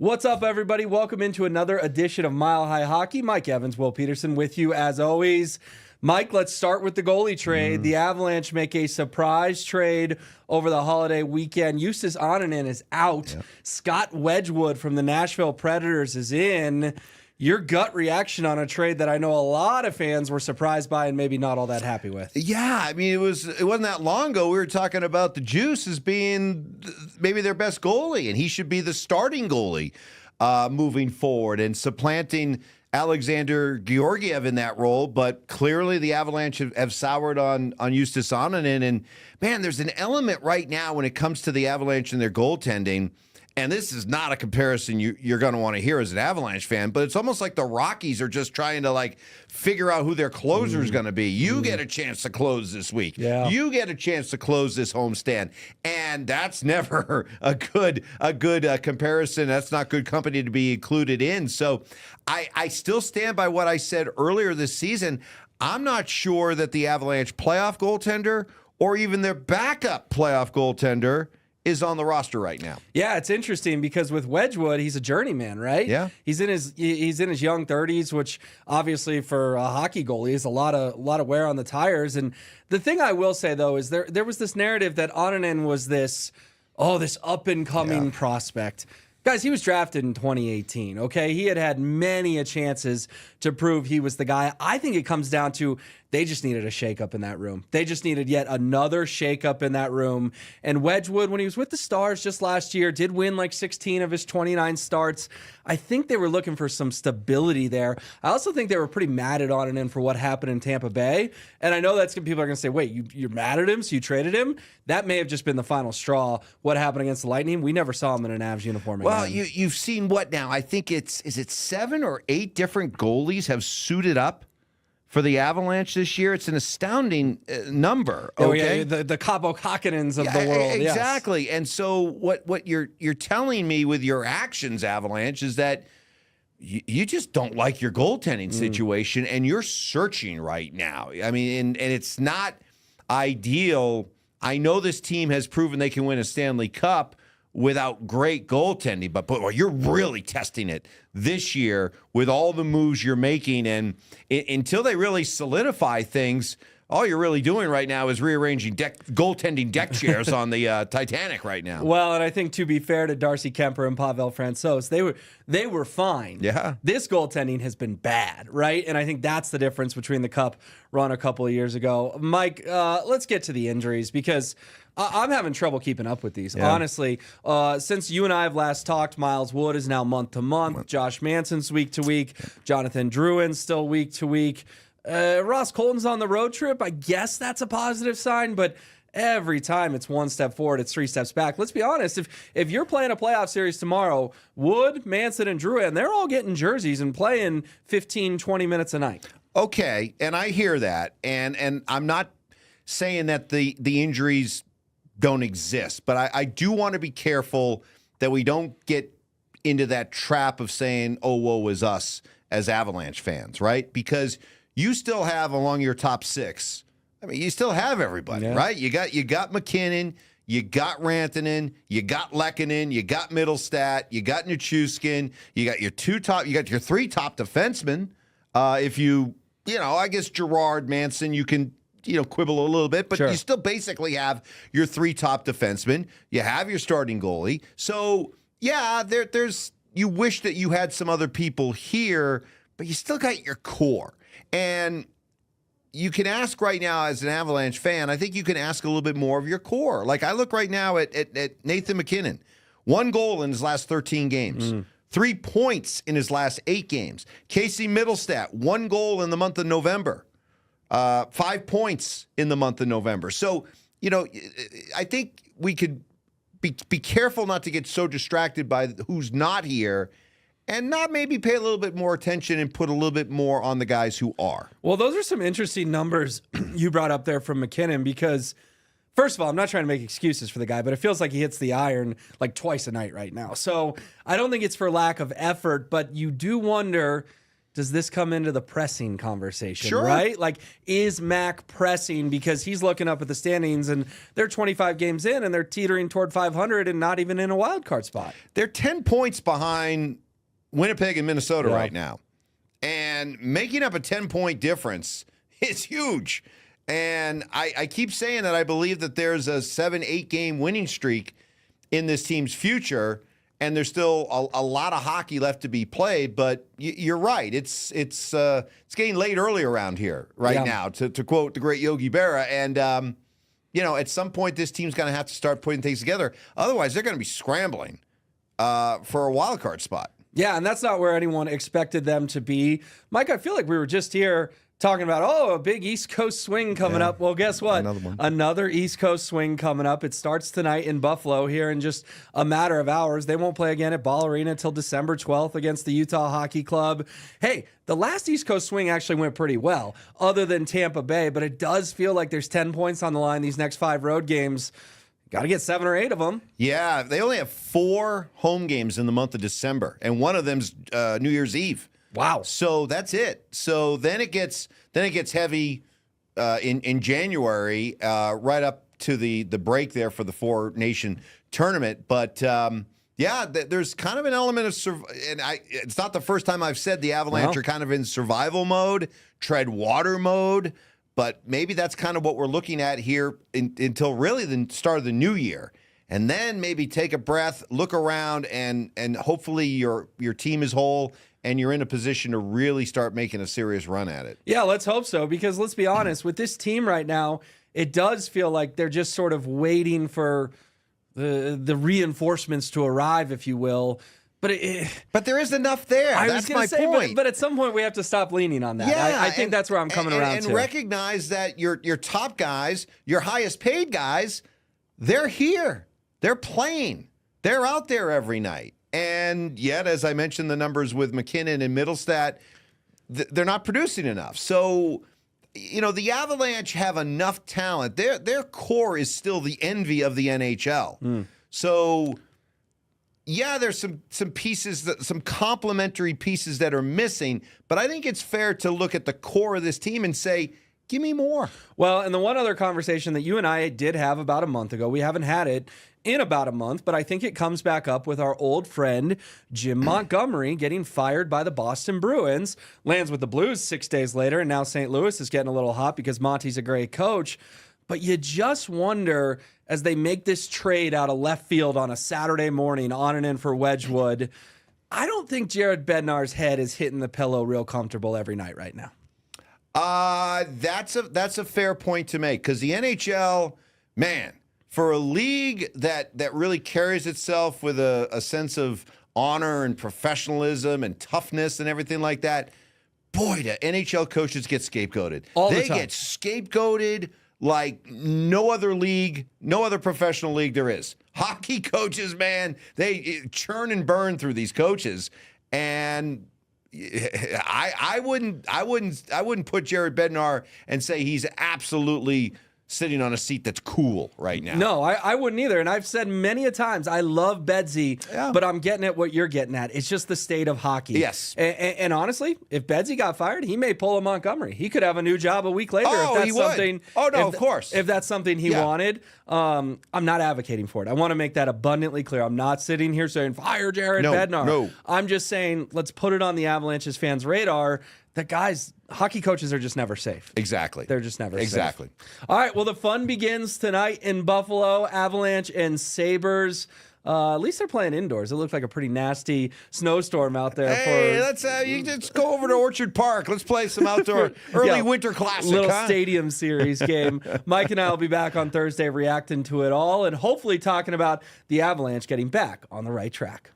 What's up, everybody? Welcome into another edition of Mile High Hockey. Mike Evans, Will Peterson with you as always. Mike, let's start with the goalie trade. The Avalanche make a surprise trade over the holiday weekend. Justus Ananen is out. Yep. Scott Wedgwood from the Nashville Predators is in. Your gut reaction on a trade that I know a lot of fans were surprised by and maybe not all that happy with. Yeah, I mean, it wasn't that long ago we were talking about the Juice as being maybe their best goalie, and he should be the starting goalie moving forward and supplanting Alexandar Georgiev in that role. But clearly the Avalanche have soured on Justus Ananen. And, man, there's an element right now when it comes to the Avalanche and their goaltending. And this is not a comparison you're going to want to hear as an Avalanche fan, but it's almost like the Rockies are just trying to figure out who their closer is going to be. You get a chance to close this week. Yeah. You get a chance to close this homestand, and that's never a good comparison. That's not good company to be included in. So I still stand by what I said earlier this season. I'm not sure that the Avalanche playoff goaltender or even their backup playoff goaltender is on the roster right now. Yeah, it's interesting because with Wedgwood, he's a journeyman, right? Yeah. He's in his young 30s, which obviously for a hockey goalie is a lot of wear on the tires. And the thing I will say though is there was this narrative that Ananen was this up and coming prospect. Guys, he was drafted in 2018, okay? He had many chances to prove he was the guy. I think it comes down to they just needed a shakeup in that room. They just needed yet another shakeup in that room. And Wedgwood, when he was with the Stars just last year, did win 16 of his 29 starts. I think they were looking for some stability there. I also think they were pretty mad at Ananen for what happened in Tampa Bay. And I know that's people are going to say, wait, you're mad at him, so you traded him? That may have just been the final straw. What happened against the Lightning? We never saw him in an Avs uniform again. Well, you've seen what now? I think is it 7 or 8 different goalies have suited up for the Avalanche this year. It's an astounding number. Okay, the Cabo Cockinons of the world. Exactly. Yes. And so what you're telling me with your actions, Avalanche, is that you just don't like your goaltending situation, and you're searching right now. I mean, and it's not ideal. I know this team has proven they can win a Stanley Cup without great goaltending, but you're really testing it this year with all the moves you're making. And until they really solidify things, all you're really doing right now is rearranging goaltending deck chairs on the Titanic right now. Well, and I think to be fair to Darcy Kemper and Pavel Francouz, they were fine. Yeah. This goaltending has been bad, right? And I think that's the difference between the Cup run a couple of years ago. Mike, let's get to the injuries because I'm having trouble keeping up with these. Yeah. Honestly, since you and I have last talked, Miles Wood is now month to month. Josh Manson's week to week. Jonathan Drouin's still week to week. Ross Colton's on the road trip. I guess that's a positive sign, but every time it's one step forward, it's 3 steps back. Let's be honest. If you're playing a playoff series tomorrow, Wood, Manson, and Drouin, they're all getting jerseys and playing 15, 20 minutes a night. Okay, and I hear that, and I'm not saying that the injuries don't exist, but I do want to be careful that we don't get into that trap of saying, oh, woe is us as Avalanche fans, right? Because you still have along your top 6. I mean, you still have everybody, right? You got MacKinnon, you got Rantenen, you got Lehkonen, you got Mittelstadt, you got Nichushkin, you got your 3 top defensemen. I guess Gerard, Manson, you can quibble a little bit, but you still basically have your 3 top defensemen. You have your starting goalie. So yeah, there's you wish that you had some other people here, but you still got your core. And you can ask right now as an Avalanche fan, I think you can ask a little bit more of your core. Like I look right now at Nathan MacKinnon. 1 goal in his last 13 games. 3 points in his last 8 games. Casey Mittelstadt, 1 goal in the month of November. 5 points in the month of November. So, I think we could be careful not to get so distracted by who's not here and not maybe pay a little bit more attention and put a little bit more on the guys who are. Well, those are some interesting numbers you brought up there from MacKinnon because, first of all, I'm not trying to make excuses for the guy, but it feels like he hits the iron twice a night right now. So I don't think it's for lack of effort, but you do wonder, does this come into the pressing conversation, Sure. right? Like, is Mac pressing because he's looking up at the standings and they're 25 games in and they're teetering toward 500 and not even in a wild card spot? They're 10 points behind Winnipeg and Minnesota right now. And making up a 10-point difference is huge. And I keep saying that I believe that there's a 7-8 game winning streak in this team's future. And there's still a lot of hockey left to be played, but you're right. It's getting late early around here now, to quote the great Yogi Berra. And at some point this team's going to have to start putting things together. Otherwise, they're going to be scrambling for a wild card spot. Yeah, and that's not where anyone expected them to be. Mike, I feel like we were just here talking about, a big East Coast swing coming up. Well, guess what? Another one. Another East Coast swing coming up. It starts tonight in Buffalo here in just a matter of hours. They won't play again at Ball Arena until December 12th against the Utah Hockey Club. Hey, the last East Coast swing actually went pretty well, other than Tampa Bay, but it does feel like there's 10 points on the line these next 5 road games. Got to get 7 or 8 of them. Yeah, they only have 4 home games in the month of December, and one of them's New Year's Eve. Wow. So that's it. So then it gets heavy in January, right up to the break there for the 4-nation tournament. But there's kind of an element of and it's not the first time I've said the Avalanche are kind of in survival mode, tread water mode. But maybe that's kind of what we're looking at here until really the start of the new year. And then maybe take a breath, look around, and hopefully your team is whole and you're in a position to really start making a serious run at it. Yeah, let's hope so, because let's be honest, with this team right now, it does feel like they're just sort of waiting for the reinforcements to arrive, if you will. But there is enough there. That's my point. But at some point, we have to stop leaning on that. Yeah, I think that's where I'm coming around to. And recognize that your top guys, your highest paid guys, they're here. They're playing. They're out there every night. And yet, as I mentioned, the numbers with MacKinnon and Mittelstadt, they're not producing enough. So, the Avalanche have enough talent. Their core is still the envy of the NHL. So, yeah, there's some pieces, some complementary pieces that are missing. But I think it's fair to look at the core of this team and say, give me more. Well, and the one other conversation that you and I did have about a month ago, we haven't had it in about a month, but I think it comes back up with our old friend Jim Montgomery getting fired by the Boston Bruins. Lands with the Blues 6 days later, and now St. Louis is getting a little hot because Monty's a great coach. But you just wonder, as they make this trade out of left field on a Saturday morning on and in for Wedgwood, I don't think Jared Bednar's head is hitting the pillow real comfortable every night right now. That's a fair point to make, because the NHL, man, for a league that really carries itself with a sense of honor and professionalism and toughness and everything like that, boy, the NHL coaches get scapegoated. They get scapegoated like no other league, no other professional league there is. Hockey coaches, man, they churn and burn through these coaches, and I wouldn't put Jared Bednar and say he's absolutely sitting on a seat that's cool right now. No, I wouldn't either. And I've said many a times, I love Bedsy, but I'm getting at what you're getting at. It's just the state of hockey. Yes. And honestly, if Bedsy got fired, he may pull a Montgomery. He could have a new job a week later if that's something. Oh, no, of course. If that's something he wanted. I'm not advocating for it. I want to make that abundantly clear. I'm not sitting here saying, fire Jared Bednar. No. I'm just saying, let's put it on the Avalanche's fans' radar that, guys, hockey coaches are just never safe. Exactly. They're just never safe. All right, well, the fun begins tonight in Buffalo. Avalanche and Sabres. At least they're playing indoors. It looked like a pretty nasty snowstorm out there. Hey, let's you just go over to Orchard Park. Let's play some outdoor early winter classic. Little stadium series game. Mike and I will be back on Thursday reacting to it all and hopefully talking about the Avalanche getting back on the right track.